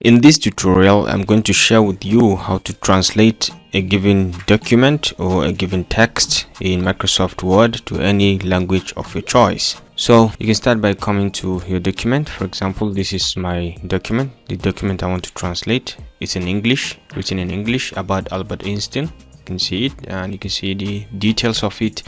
In this tutorial, I'm going to share with you how to translate a given document or a given text in Microsoft Word to any language of your choice. So you can start by coming to your document. For example, this is my document. The document I want to translate is in English, written in English, about Albert Einstein. You can see it and you can see the details of it.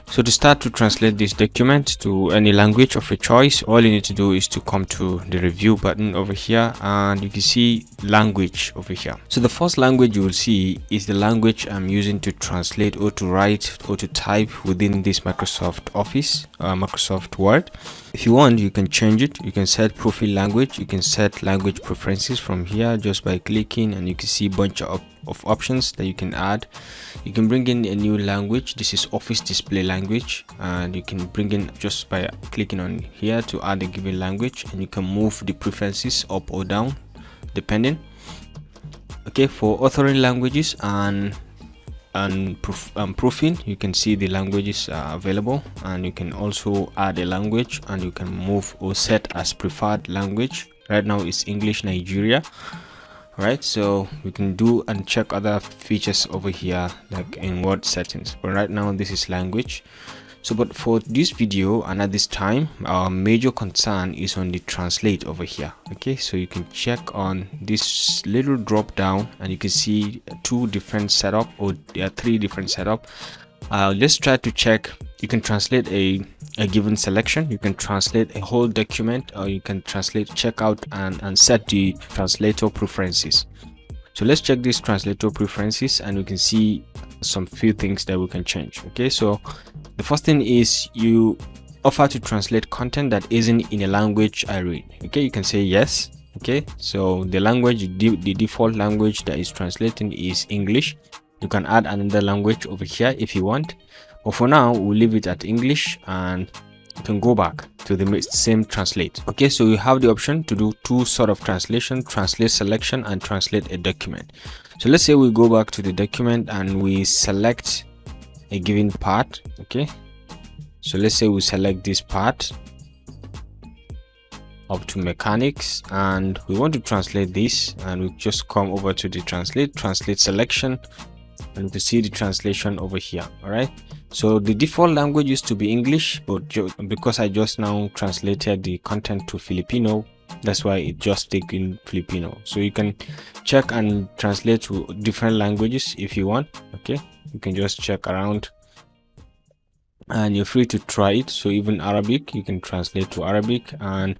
So to start to translate this document to any language of your choice, all you need to do is to come to the review button over here and you can see language over here. So the first language you will see is the language I'm using to translate or to write or to type within this Microsoft Office, Microsoft Word. If you want, you can change it. You can set profile language. You can set language preferences from here just by clicking, and you can see a bunch of options that you can add. You can bring in a new language. This is Office display language, and you can bring in just by clicking on here to add a given language, and you can move the preferences up or down depending. Okay, for authoring languages and proofing, you can see the languages are available, and you can also add a language and you can move or set as preferred language. Right now it's English Nigeria. Right, so we can do and check other features over here like in Word settings, but right now this is language. So but for this video and at this time, our major concern is on the translate over here. Okay, so you can check on this little drop down and you can see two different setup, or there are three different setup. Let's try to check. You can translate a given selection, you can translate a whole document, or you can translate, check out and set the translator preferences. So let's check this translator preferences and we can see some few things that we can change. Okay, so the first thing is you offer to translate content that isn't in a language I read. Okay, you can say yes. Okay, so the language, the default language that is translating is English. You can add another language over here if you want, but for now we'll leave it at English and you can go back to the same translate. Okay, so you have the option to do two sort of translation: translate selection and translate a document. So let's say we go back to the document and we select a given part. Okay, so let's say we select this part up to mechanics and we want to translate this, and we just come over to the translate selection, and to see the translation over here. All right, so the default language used to be English, but because I just now translated the content to Filipino, that's why it just taken Filipino. So you can check and translate to different languages if you want. Okay, you can just check around and you're free to try it. So even Arabic, you can translate to Arabic. And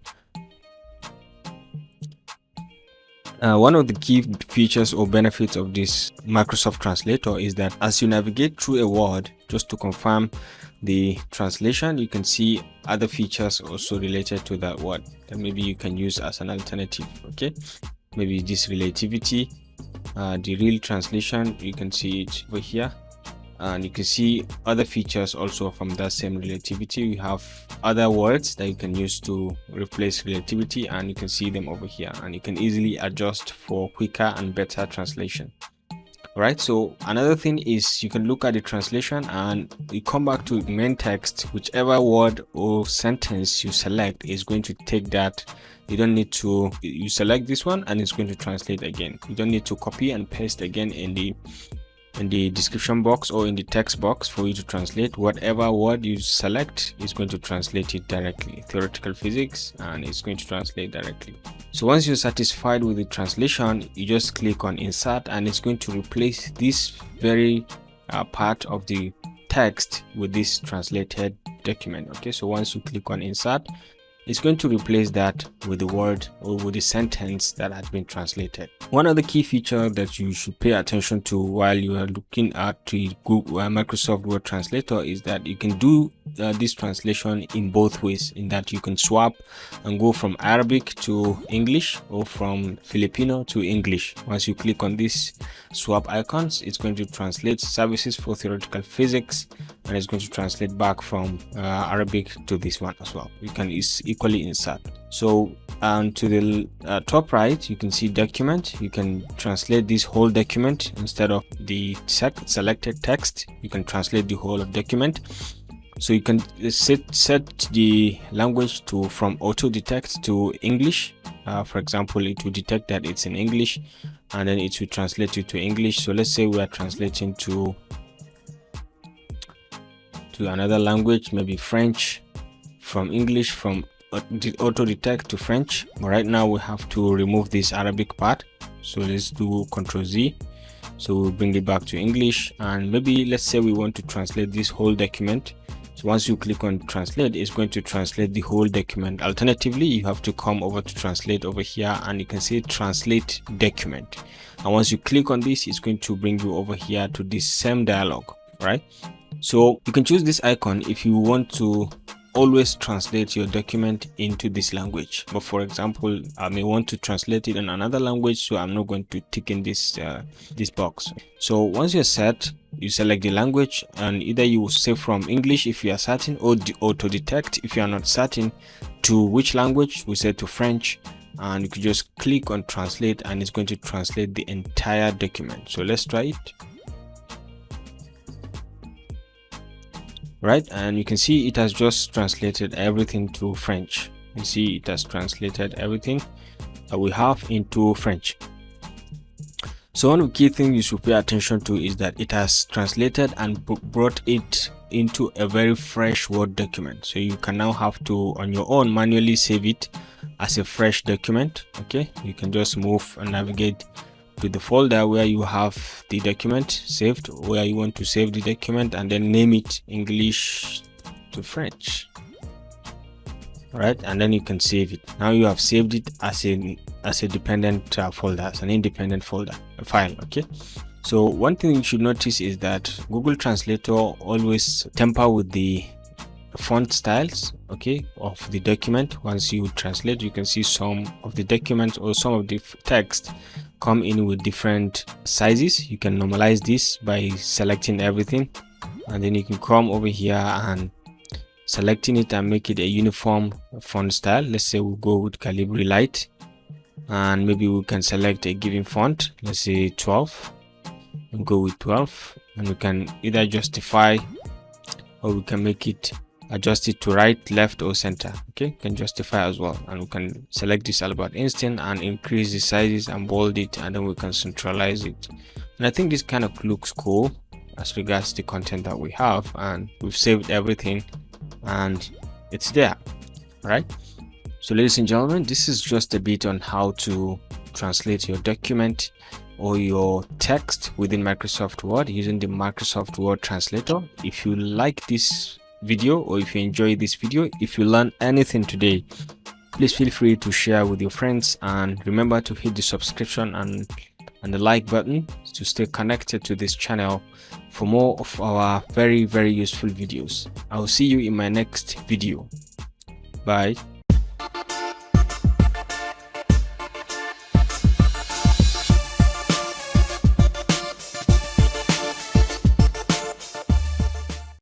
one of the key features or benefits of this Microsoft Translator is that as you navigate through a word, just to confirm the translation, you can see other features also related to that word that maybe you can use as an alternative. Okay, maybe this relativity, the real translation, you can see it over here, and you can see other features also from that same relativity. You have other words that you can use to replace relativity, and you can see them over here, and you can easily adjust for quicker and better translation. Right, so another thing is you can look at the translation and you come back to main text. Whichever word or sentence you select is going to take that. You don't need to, you select this one and it's going to translate again. You don't need to copy and paste again in the description box or in the text box for you to translate. Whatever word you select is going to translate it directly. Theoretical physics, and it's going to translate directly. So once you're satisfied with the translation, you just click on insert and it's going to replace this very part of the text with this translated document. Okay, so once you click on insert, it's going to replace that with the word or with the sentence that has been translated. One of the key features that you should pay attention to while you are looking at the Microsoft Word Translator is that you can do this translation in both ways, in that you can swap and go from Arabic to English or from Filipino to English. Once you click on this swap icons, it's going to translate services for theoretical physics, and it's going to translate back from Arabic to this one as well. You can equally insert. So to the top right, you can see document. You can translate this whole document instead of the selected text. You can translate the whole of document. So you can set the language to from auto detect to English, For example, it will detect that it's in English, and then it will translate it to English. So let's say we are translating to another language, maybe French, from English, from auto detect to French. But right now we have to remove this Arabic part, so let's do Ctrl Z. So we'll bring it back to English, and maybe let's say we want to translate this whole document. So once you click on translate, it's going to translate the whole document. Alternatively, you have to come over to translate over here, and you can say translate document, and once you click on this, it's going to bring you over here to this same dialog, right? So you can choose this icon if you want to always translate your document into this language. But for example, I may want to translate it in another language, so I'm not going to tick in this box. So once you're set, you select the language, and either you save from English if you are certain, or auto detect if you are not certain to which language. We set to French, and you can just click on translate, and it's going to translate the entire document. So let's try it. Right, and you can see it has just translated everything to French. You see it has translated everything that we have into French. So one of the key things you should pay attention to is that it has translated and brought it into a very fresh Word document. So you can now have to on your own manually save it as a fresh document. Okay, you can just move and navigate to the folder where you have the document saved, where you want to save the document, and then name it English to French, right? And then you can save it. Now you have saved it as a dependent folder, as an independent folder, a file. Okay, so one thing you should notice is that Google Translator always tamper with the font styles, okay, of the document. Once you translate, you can see some of the documents or some of the text come in with different sizes. You can normalize this by selecting everything, and then you can come over here and selecting it and make it a uniform font style. Let's say we'll go with Calibri Light, and maybe we can select a given font, let's say 12, and go with 12, and we can either justify, or we can make it adjust it to right, left, or center. Okay, you can justify as well, and we can select this Albert Einstein and increase the sizes and bold it, and then we can centralize it. And I think this kind of looks cool as regards the content that we have, and we've saved everything and it's there, right? So ladies and gentlemen, this is just a bit on how to translate your document or your text within Microsoft Word using the Microsoft Word Translator. If you like this video, or if you enjoy this video, if you learn anything today, please feel free to share with your friends, and remember to hit the subscription and the like button to stay connected to this channel for more of our very useful videos. I will see you in my next video. Bye.